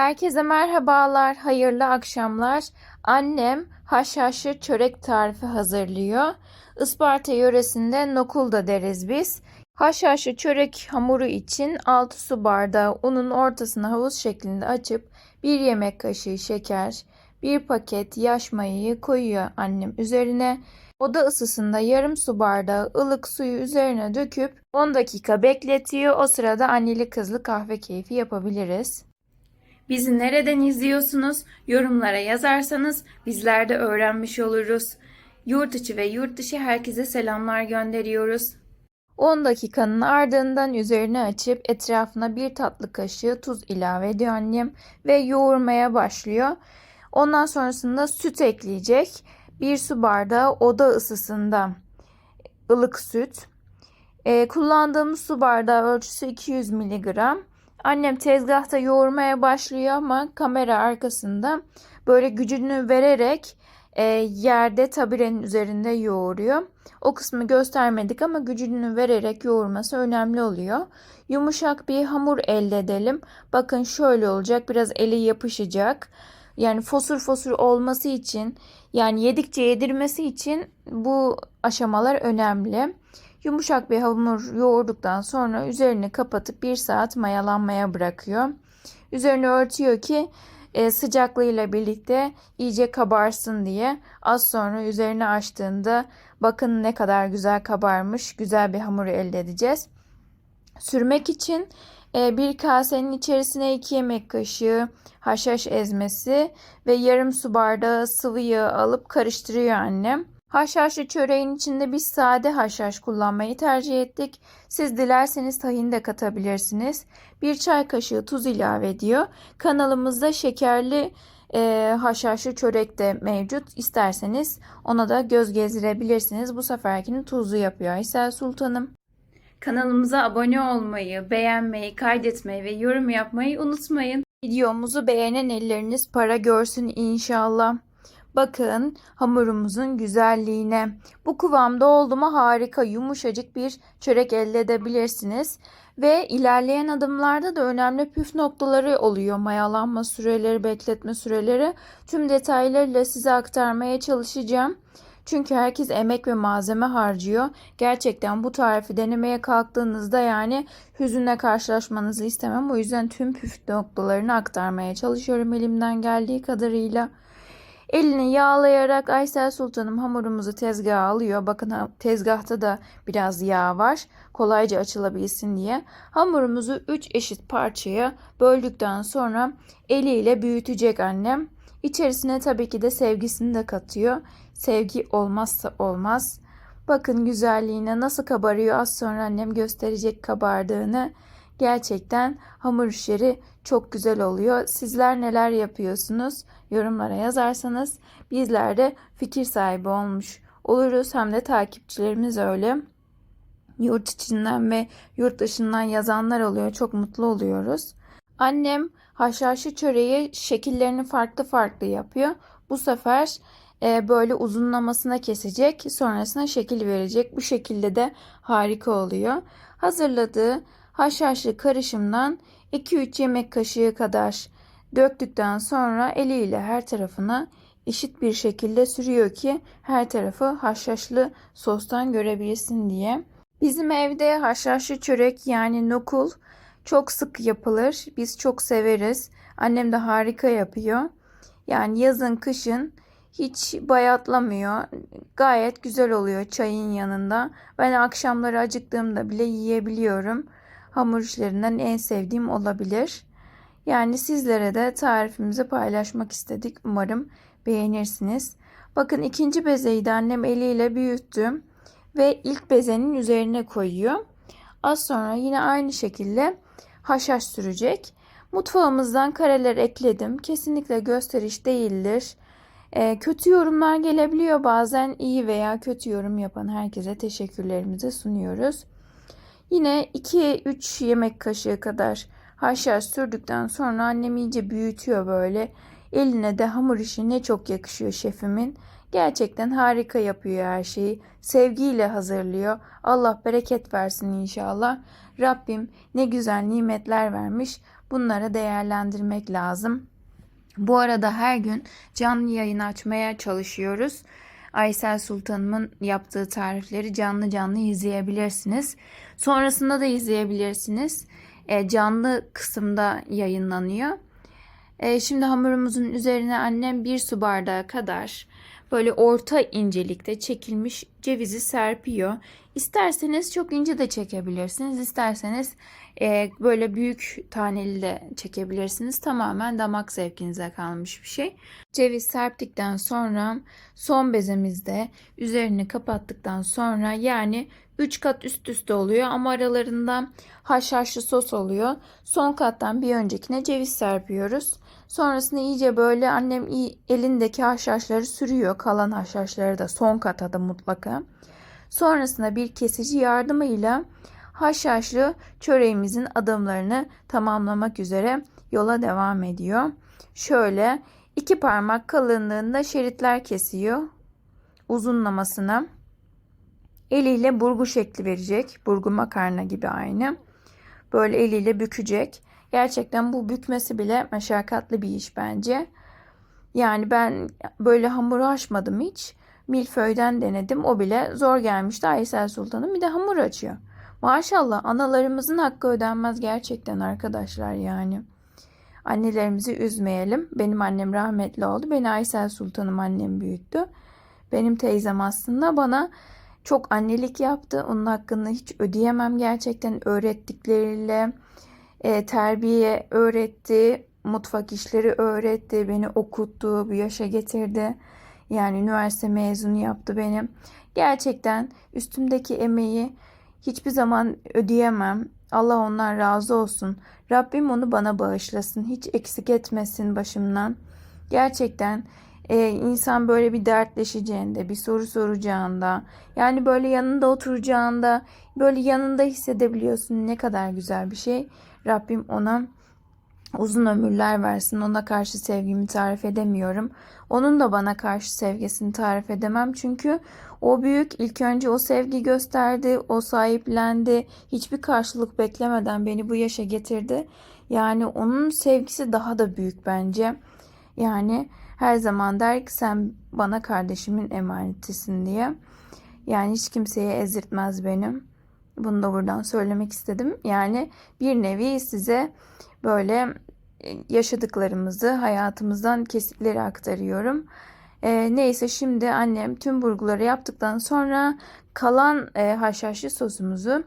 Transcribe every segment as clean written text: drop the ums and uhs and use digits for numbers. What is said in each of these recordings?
Herkese merhabalar, hayırlı akşamlar. Annem haşhaşlı çörek tarifi hazırlıyor. Isparta yöresinde nokul da deriz biz. Haşhaşlı çörek hamuru için 6 su bardağı unun ortasına havuz şeklinde açıp 1 yemek kaşığı şeker, 1 paket yaş mayayı koyuyor annem üzerine. Oda ısısında yarım su bardağı ılık suyu üzerine döküp 10 dakika bekletiyor. O sırada anneli kızlı kahve keyfi yapabiliriz. Bizi nereden izliyorsunuz? Yorumlara yazarsanız bizler de öğrenmiş oluruz. Yurt içi ve yurt dışı herkese selamlar gönderiyoruz. 10 dakikanın ardından üzerine açıp etrafına 1 tatlı kaşığı tuz ilave ediyor annem ve yoğurmaya başlıyor. Ondan sonrasında süt ekleyecek. 1 su bardağı oda ısısında ılık süt. Kullandığımız su bardağı ölçüsü 200 miligram. Annem tezgahta yoğurmaya başlıyor ama kamera arkasında böyle gücünü vererek yerde taburenin üzerinde yoğuruyor. O kısmı göstermedik ama gücünü vererek yoğurması önemli oluyor. Yumuşak bir hamur elde edelim. Bakın şöyle olacak. Biraz eli yapışacak. Yani fosur fosur olması için, yani yedikçe yedirmesi için bu aşamalar önemli. Yumuşak bir hamur yoğurduktan sonra üzerini kapatıp 1 saat mayalanmaya bırakıyor. Üzerini örtüyor ki sıcaklığıyla birlikte iyice kabarsın diye. Az sonra üzerini açtığında bakın ne kadar güzel kabarmış. Güzel bir hamur elde edeceğiz. Sürmek için bir kasenin içerisine 2 yemek kaşığı haşhaş ezmesi ve yarım su bardağı sıvı yağ alıp karıştırıyor annem. Haşhaşlı çöreğin içinde biz sade haşhaş kullanmayı tercih ettik. Siz dilerseniz tahin de katabilirsiniz. 1 çay kaşığı tuz ilave ediyor. Kanalımızda şekerli haşhaşlı çörek de mevcut. İsterseniz ona da göz gezdirebilirsiniz. Bu seferkini tuzlu yapıyor Aysel Sultanım. Kanalımıza abone olmayı, beğenmeyi, kaydetmeyi ve yorum yapmayı unutmayın. Videomuzu beğenen elleriniz para görsün inşallah. Bakın hamurumuzun güzelliğine. Bu kıvamda oldu mu harika yumuşacık bir çörek elde edebilirsiniz. Ve ilerleyen adımlarda da önemli püf noktaları oluyor. Mayalanma süreleri, bekletme süreleri. Tüm detaylarıyla size aktarmaya çalışacağım. Çünkü herkes emek ve malzeme harcıyor. Gerçekten bu tarifi denemeye kalktığınızda yani hüzünle karşılaşmanızı istemem. O yüzden tüm püf noktalarını aktarmaya çalışıyorum elimden geldiği kadarıyla. Elini yağlayarak Aysel Sultanım hamurumuzu tezgaha alıyor. Bakın tezgahta da biraz yağ var. Kolayca açılabilsin diye. Hamurumuzu 3 eşit parçaya böldükten sonra eliyle büyütecek annem. İçerisine tabii ki de sevgisini de katıyor. Sevgi olmazsa olmaz. Bakın güzelliğine nasıl kabarıyor. Az sonra annem gösterecek kabardığını. Gerçekten hamur işleri çok güzel oluyor. Sizler neler yapıyorsunuz? Yorumlara yazarsanız bizler de fikir sahibi olmuş oluruz. Hem de takipçilerimiz öyle. Yurt içinden ve yurt dışından yazanlar oluyor. Çok mutlu oluyoruz. Annem haşhaşlı çöreği şekillerini farklı farklı yapıyor. Bu sefer böyle uzunlamasına kesecek. Sonrasında şekil verecek. Bu şekilde de harika oluyor. Hazırladığı haşhaşlı karışımdan 2-3 yemek kaşığı kadar döktükten sonra eliyle her tarafına eşit bir şekilde sürüyor ki her tarafı haşhaşlı sostan görebilsin diye. Bizim evde haşhaşlı çörek yani nokul çok sık yapılır. Biz çok severiz. Annem de harika yapıyor. Yani yazın kışın hiç bayatlamıyor. Gayet güzel oluyor çayın yanında. Ben akşamları acıktığımda bile yiyebiliyorum. Hamur işlerinden en sevdiğim olabilir. Yani sizlere de tarifimizi paylaşmak istedik. Umarım beğenirsiniz. Bakın ikinci bezeyi de annem eliyle büyüttü ve ilk bezenin üzerine koyuyor. Az sonra yine aynı şekilde haşhaş sürecek. Mutfağımızdan kareler ekledim. Kesinlikle gösteriş değildir. Kötü yorumlar gelebiliyor bazen. İyi veya kötü yorum yapan herkese teşekkürlerimizi sunuyoruz. Yine 2-3 yemek kaşığı kadar haşhaş sürdükten sonra annem iyice büyütüyor böyle. Eline de hamur işi ne çok yakışıyor şefimin. Gerçekten harika yapıyor her şeyi. Sevgiyle hazırlıyor. Allah bereket versin inşallah. Rabbim ne güzel nimetler vermiş. Bunları değerlendirmek lazım. Bu arada her gün canlı yayın açmaya çalışıyoruz. Aysel Sultanımın yaptığı tarifleri canlı canlı izleyebilirsiniz. Sonrasında da izleyebilirsiniz. Canlı kısımda yayınlanıyor. Şimdi hamurumuzun üzerine annem 1 su bardağı kadar böyle orta incelikte çekilmiş cevizi serpiyor. İsterseniz çok ince de çekebilirsiniz. İsterseniz böyle büyük taneli de çekebilirsiniz. Tamamen damak zevkinize kalmış bir şey. Ceviz serptikten sonra son bezemizde üzerini kapattıktan sonra, yani 3 kat üst üste oluyor ama aralarında haşhaşlı sos oluyor. Son kattan bir öncekine ceviz serpiyoruz. Sonrasında iyice böyle annem elindeki haşhaşları sürüyor. Kalan haşhaşları da son kata da mutlaka. Sonrasında bir kesici yardımıyla haşhaşlı çöreğimizin adımlarını tamamlamak üzere yola devam ediyor. Şöyle 2 parmak kalınlığında şeritler kesiyor uzunlamasına. Eliyle burgu şekli verecek. Burgu makarna gibi aynı. Böyle eliyle bükecek. Gerçekten bu bükmesi bile meşakkatli bir iş bence. Yani ben böyle hamuru açmadım hiç. Milföy'den denedim. O bile zor gelmişti Aysel Sultan'ın. Bir de hamur açıyor. Maşallah, analarımızın hakkı ödenmez gerçekten arkadaşlar yani. Annelerimizi üzmeyelim. Benim annem rahmetli oldu. Beni Aysel Sultan'ım annem büyüttü. Benim teyzem aslında bana çok annelik yaptı. Onun hakkını hiç ödeyemem gerçekten. Öğrettikleriyle terbiye öğretti, mutfak işleri öğretti, beni okuttu, bu yaşa getirdi. Yani üniversite mezunu yaptı beni. Gerçekten üstümdeki emeği hiçbir zaman ödeyemem. Allah ondan razı olsun. Rabbim onu bana bağışlasın. Hiç eksik etmesin başımdan. Gerçekten insan böyle bir dertleşeceğinde, bir soru soracağında, yani böyle yanında oturacağında, böyle yanında hissedebiliyorsun, ne kadar güzel bir şey. Rabbim ona uzun ömürler versin. Ona karşı sevgimi tarif edemiyorum. Onun da bana karşı sevgisini tarif edemem. Çünkü o büyük, ilk önce o sevgi gösterdi, o sahiplendi. Hiçbir karşılık beklemeden beni bu yaşa getirdi. Yani onun sevgisi daha da büyük bence. Yani her zaman der ki sen bana kardeşimin emanetisin diye. Yani hiç kimseye ezdirtmez benim. Bunu da buradan söylemek istedim. Yani bir nevi size böyle yaşadıklarımızı, hayatımızdan kesitleri aktarıyorum. Neyse, şimdi annem tüm burguları yaptıktan sonra kalan haşhaşlı sosumuzu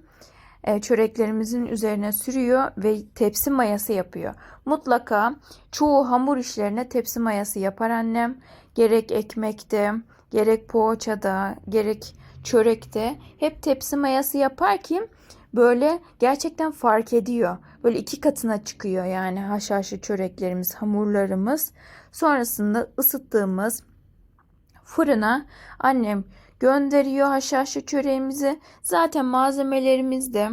çöreklerimizin üzerine sürüyor ve tepsi mayası yapıyor. Mutlaka çoğu hamur işlerine tepsi mayası yapar annem. Gerek ekmekte, gerek poğaçada, gerek çörekte hep tepsi mayası yapar ki böyle gerçekten fark ediyor. Böyle 2 katına çıkıyor yani haşhaşlı çöreklerimiz, hamurlarımız. Sonrasında ısıttığımız fırına annem gönderiyor haşhaşlı çöreğimizi. Zaten malzemelerimiz de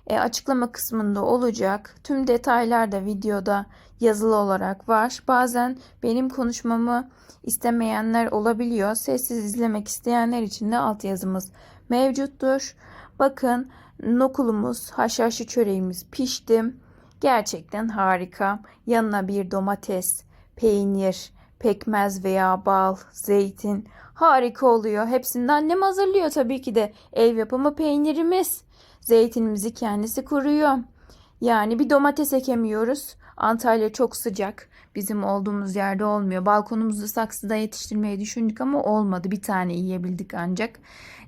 açıklama kısmında olacak. Tüm detaylar da videoda yazılı olarak var. Bazen benim konuşmamı istemeyenler olabiliyor. Sessiz izlemek isteyenler için de altyazımız mevcuttur. Bakın, nokulumuz, haşhaşlı çöreğimiz pişti. Gerçekten harika. Yanına bir domates, peynir, pekmez veya bal, zeytin harika oluyor. Hepsini annem hazırlıyor tabii ki de. Ev yapımı peynirimiz. Zeytinimizi kendisi kuruyor. Yani bir domates ekemiyoruz. Antalya çok sıcak. Bizim olduğumuz yerde olmuyor. Balkonumuzda saksıda yetiştirmeyi düşündük ama olmadı. Bir tane yiyebildik ancak.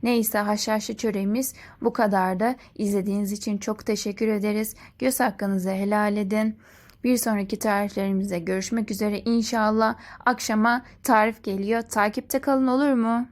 Neyse, haşhaşlı çöreğimiz bu kadardı. İzlediğiniz için çok teşekkür ederiz. Göz hakkınızı helal edin. Bir sonraki tariflerimizde görüşmek üzere. İnşallah akşama tarif geliyor. Takipte kalın, olur mu?